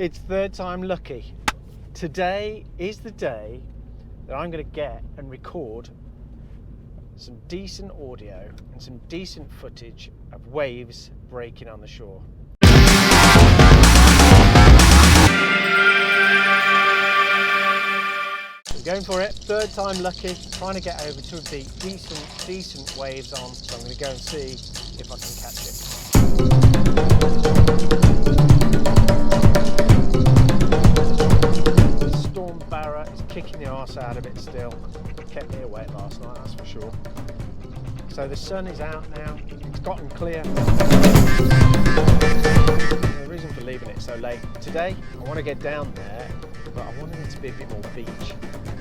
It's third time lucky. Today is the day that I'm going to get and record some decent audio and some decent footage of waves breaking on the shore. We're going for it, third time lucky, trying to get over to a beat, decent waves on, so I'm going to go and see if I can catch it. Storm Barra is kicking the arse out of it still. Kept me awake last night, that's for sure. So the sun is out now, it's gotten clear. The reason for leaving it so late today, I want to get down there, but I wanted it to be a bit more beach.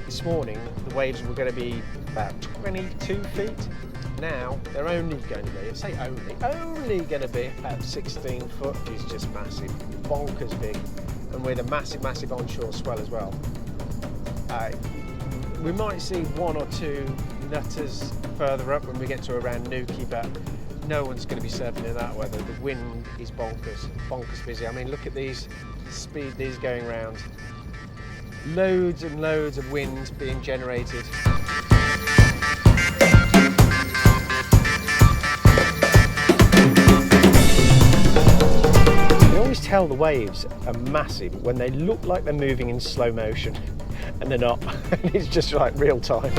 This morning the waves were going to be about 22 feet. Now they're only going to be, I say only going to be about 16 foot, which is just massive, bonkers big, and with a massive onshore swell as well. We might see one or two nutters further up when we get to around Newquay, but no one's going to be surfing in that weather. The wind is bonkers busy. I mean, look at these, the speed these going round. Loads and loads of wind being generated. You always tell the waves are massive when they look like they're moving in slow motion, and they're not. It's just like real time.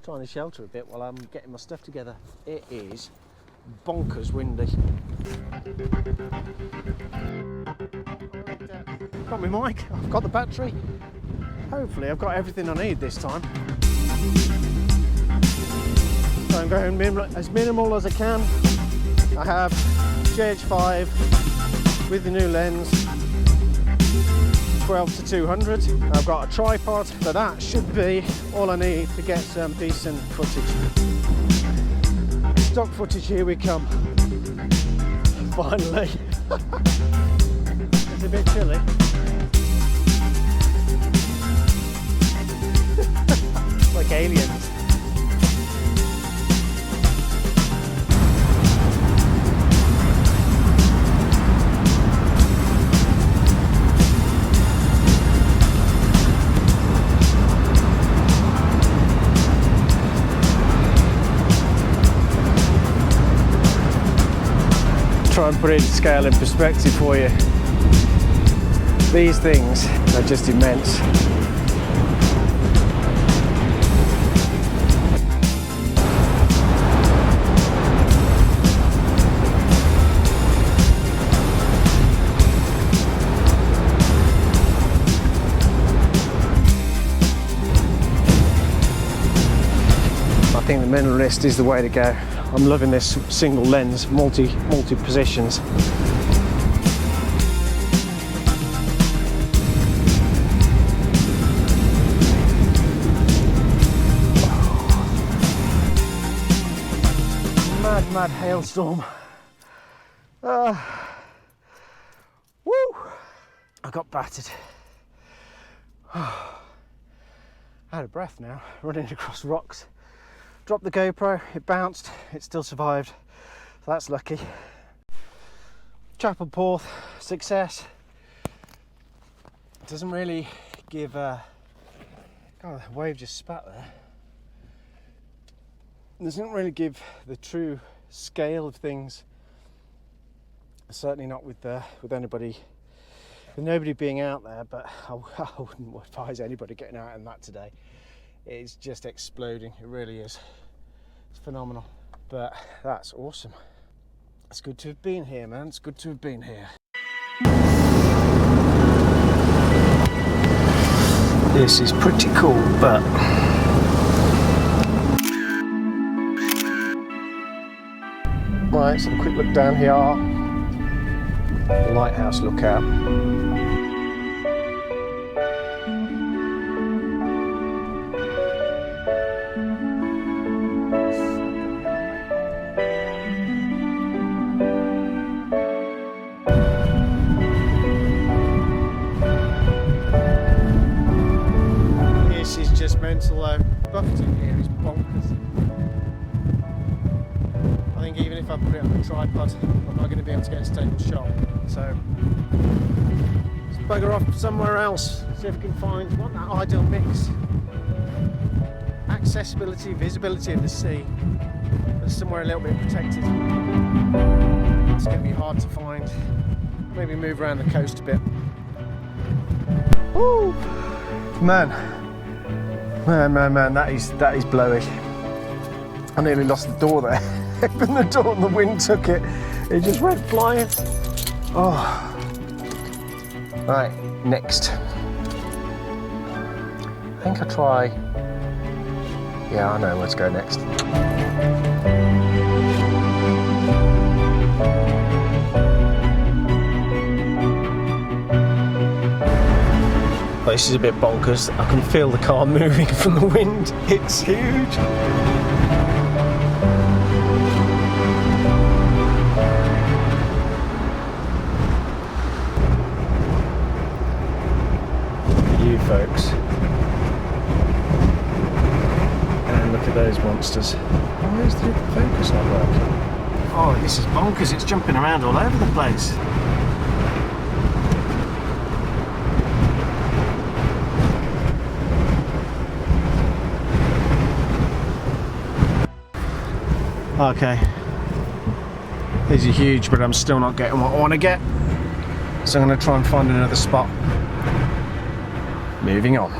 Trying to shelter a bit while I'm getting my stuff together. It is bonkers windy. Got my mic, I've got the battery. Hopefully I've got everything I need this time. So I'm going as minimal as I can. I have GH5 with the new lens, 12 to 200. I've got a tripod, so that should be all I need to get some decent footage. Stock footage, here we come. Finally. It's a bit chilly. It's like aliens. Try and put it in scale and perspective for you. These things are just immense. I think the minimalist is the way to go. I'm loving this single lens, multi positions. Mad hailstorm. Woo! I got battered. Out of breath now, running across rocks. Dropped the GoPro, it bounced, it still survived, so that's lucky. Chapel Porth, success. It doesn't really give God, the wave just spat there. It doesn't really give the true scale of things. Certainly not with anybody, with nobody being out there, but I wouldn't advise anybody getting out in that today. It's just exploding, it really is. It's phenomenal, but that's awesome. It's good to have been here, man. It's good to have been here. This is pretty cool, but right, so a quick look down here. The lighthouse lookout. This is just mental though. Buffeting here is bonkers. if I put it on a tripod, I'm not going to be able to get a stable shot. So let's bugger off somewhere else, see if we can find what that ideal mix. Accessibility, visibility of the sea, but somewhere a little bit protected. It's going to be hard to find. Maybe move around the coast a bit. Woo! Man, that is blowy. I nearly lost the door there. Opened the door and the wind took it. It just went flying. Oh. Right, next. I think I'll try. Yeah, I know where to go next. This is a bit bonkers. I can feel the car moving from the wind. It's huge. You folks. And look at those monsters. Why is the focus not working? Oh, this is bonkers. It's jumping around all over the place. Okay, these are huge, but I'm still not getting what I want to get, so I'm going to try and find another spot. Moving on.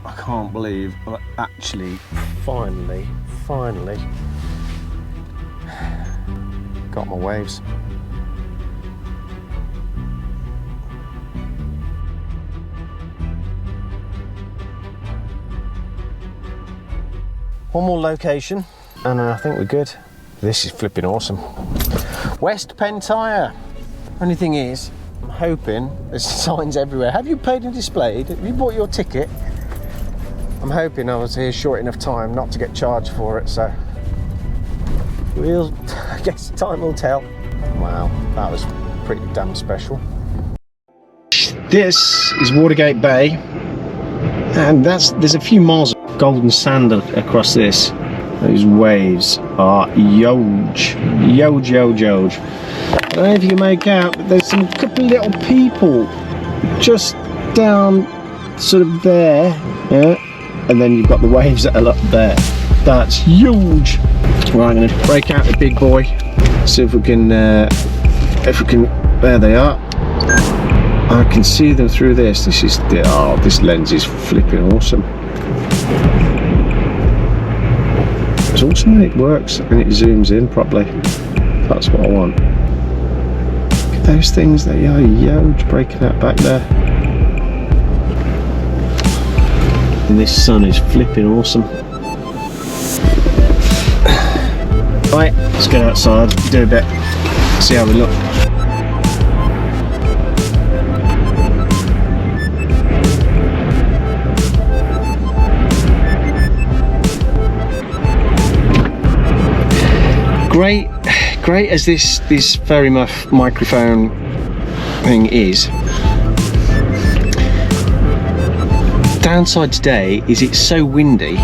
I can't believe I actually finally got my waves. One more location, and then I think we're good. This is flipping awesome. West Pentire. Only thing is, I'm hoping there's signs everywhere. Have you paid and displayed? Have you bought your ticket? I'm hoping I was here short enough time not to get charged for it, so I guess time will tell. Wow, that was pretty damn special. This is Watergate Bay, and there's a few miles of golden sand across this. Those waves are huge. I don't know if you can make out, but there's some couple little people just down sort of there, yeah? And then you've got the waves that are up there. That's huge. Right, I'm going to break out the big boy, see if we can, there they are. I can see them through this. This lens is flipping awesome. It's awesome when it works and it zooms in properly. That's what I want. Look at those things, they are huge, breaking out back there. And this sun is flipping awesome. Right, let's get outside, do a bit, see how we look. Great as this very much microphone thing is, downside today is it's so windy,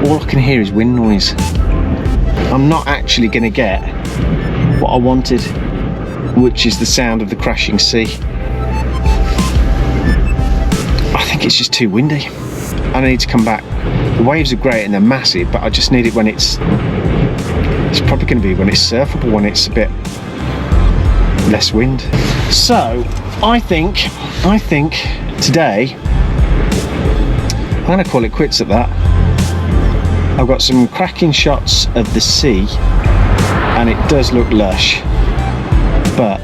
all I can hear is wind noise. I'm not actually going to get what I wanted, which is the sound of the crashing sea. I think it's just too windy. I need to come back. The waves are great and they're massive, but I just need it when it's probably going to be when it's surfable, when it's a bit less wind. So I think today I'm going to call it quits at that. I've got some cracking shots of the sea and it does look lush, but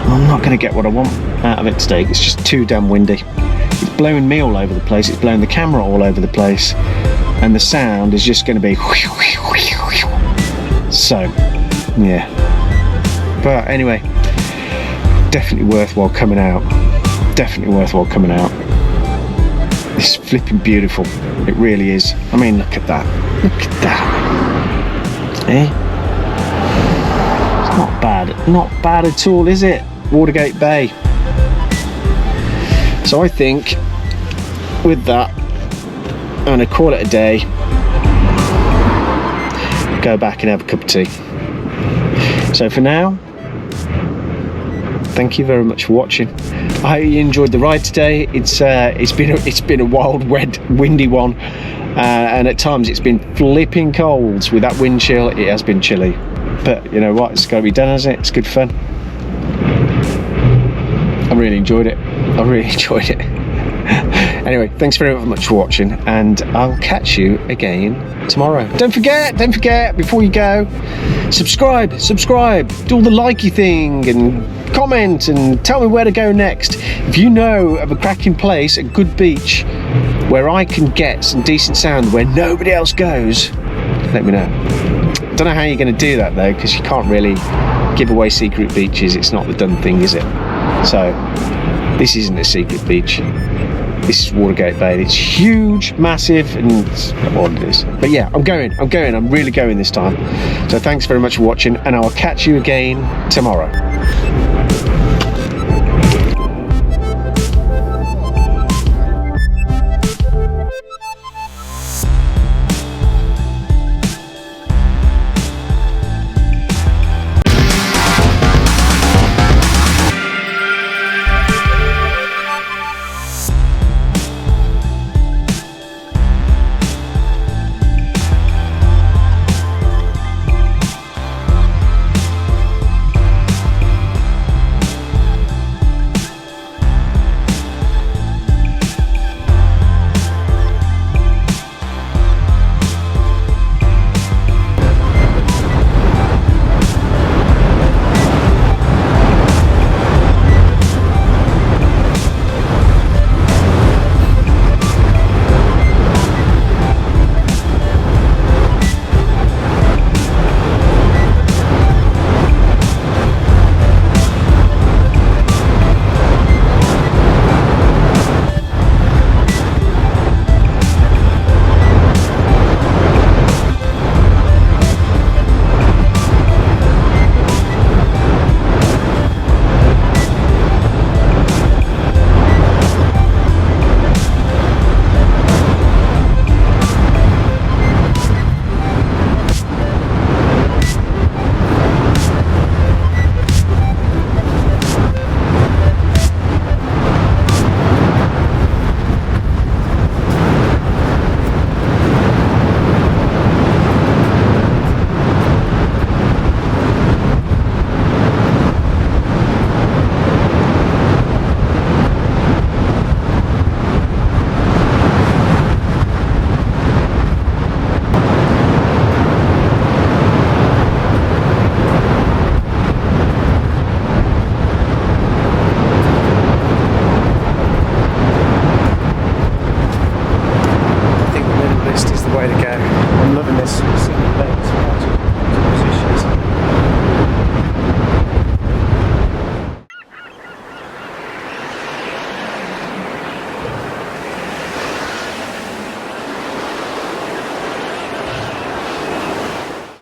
I'm not going to get what I want out of it today. It's just too damn windy. It's blowing me all over the place, it's blowing the camera all over the place, and the sound is just going to be so yeah. But anyway, definitely worthwhile coming out. It's flipping beautiful, it really is. I mean, look at that, it's not bad at all, is it? Watergate Bay. So I think with that I'm going to call it a day. Go back and have a cup of tea. So for now, thank you very much for watching. I hope you enjoyed the ride today. It's been a wild, wet, windy one, and at times it's been flipping cold with that wind chill. It has been chilly, but you know what? It's got to be done, hasn't it? It's good fun. I really enjoyed it. Anyway, thanks very much for watching, and I'll catch you again tomorrow. Don't forget, before you go, subscribe, do all the likey thing and comment and tell me where to go next. If you know of a cracking place, a good beach where I can get some decent sound where nobody else goes, let me know. Don't know how you're going to do that though, because you can't really give away secret beaches. It's not the done thing, is it? So this isn't a secret beach. This is Watergate Bay. It's huge, massive, and it's all it is. But yeah, I'm really going this time. So thanks very much for watching, and I'll catch you again tomorrow.